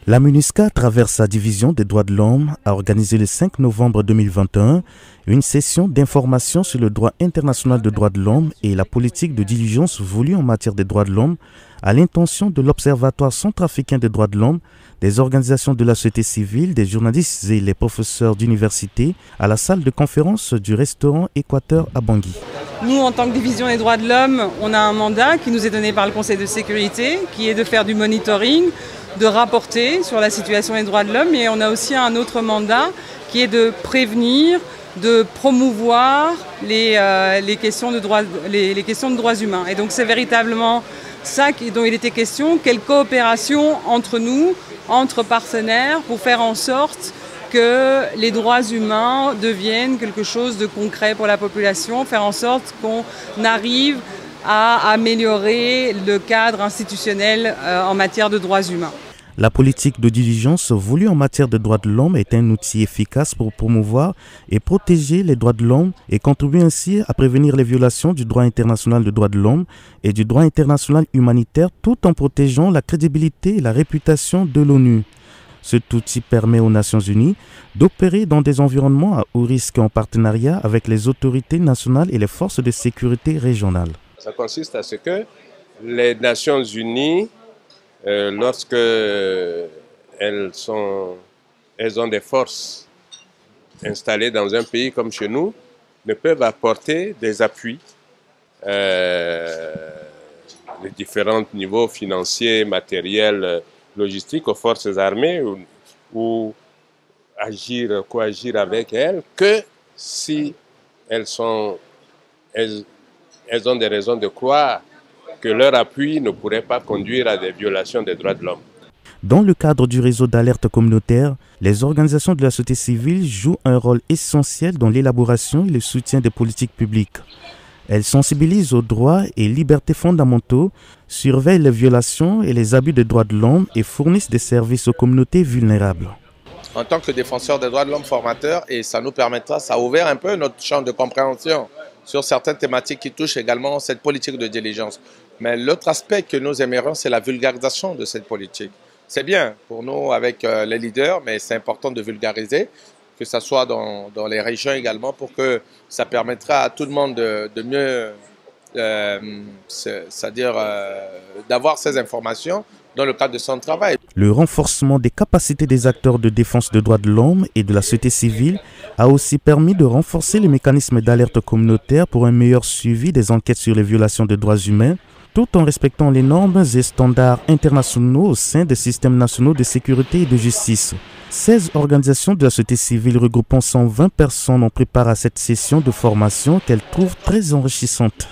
La MINUSCA, à travers sa division des droits de l'homme, a organisé le 5 novembre 2021 une session d'information sur le droit international des droits de l'homme et la politique de diligence voulue en matière des droits de l'homme à l'intention de l'Observatoire centrafricain des droits de l'homme, des organisations de la société civile, des journalistes et les professeurs d'université à la salle de conférence du restaurant Équateur à Bangui. Nous, en tant que division des droits de l'homme, on a un mandat qui nous est donné par le Conseil de sécurité, qui est de faire du monitoring, de rapporter sur la situation des droits de l'homme, et on a aussi un autre mandat qui est de prévenir, de promouvoir les questions de droits humains. Et donc c'est véritablement ça dont il était question, quelle coopération entre nous, entre partenaires, pour faire en sorte que les droits humains deviennent quelque chose de concret pour la population, faire en sorte qu'on arrive à améliorer le cadre institutionnel en matière de droits humains. La politique de diligence voulue en matière de droits de l'homme est un outil efficace pour promouvoir et protéger les droits de l'homme et contribuer ainsi à prévenir les violations du droit international des droits de l'homme et du droit international humanitaire tout en protégeant la crédibilité et la réputation de l'ONU. Cet outil permet aux Nations Unies d'opérer dans des environnements à haut risque en partenariat avec les autorités nationales et les forces de sécurité régionales. Ça consiste à ce que les Nations Unies, lorsque elles ont des forces installées dans un pays comme chez nous, ne peuvent apporter des appuis de différents niveaux financiers, matériels, logistiques aux forces armées ou coagir avec elles que si elles ont des raisons de croire que leur appui ne pourrait pas conduire à des violations des droits de l'homme. Dans le cadre du réseau d'alerte communautaire, les organisations de la société civile jouent un rôle essentiel dans l'élaboration et le soutien des politiques publiques. Elles sensibilisent aux droits et libertés fondamentaux, surveillent les violations et les abus des droits de l'homme et fournissent des services aux communautés vulnérables. En tant que défenseurs des droits de l'homme formateurs, et ça nous permettra, ça a ouvert un peu notre champ de compréhension sur certaines thématiques qui touchent également cette politique de diligence. Mais l'autre aspect que nous aimerions, c'est la vulgarisation de cette politique. C'est bien pour nous avec les leaders, mais c'est important de vulgariser, que ce soit dans les régions également, pour que ça permettra à tout le monde de mieux, c'est-à-dire d'avoir ces informations dans le cadre de son travail. Le renforcement des capacités des acteurs de défense des droits de l'homme et de la société civile a aussi permis de renforcer les mécanismes d'alerte communautaire pour un meilleur suivi des enquêtes sur les violations des droits humains, tout en respectant les normes et standards internationaux au sein des systèmes nationaux de sécurité et de justice. 16 organisations de la société civile regroupant 120 personnes ont préparé cette session de formation qu'elles trouvent très enrichissante.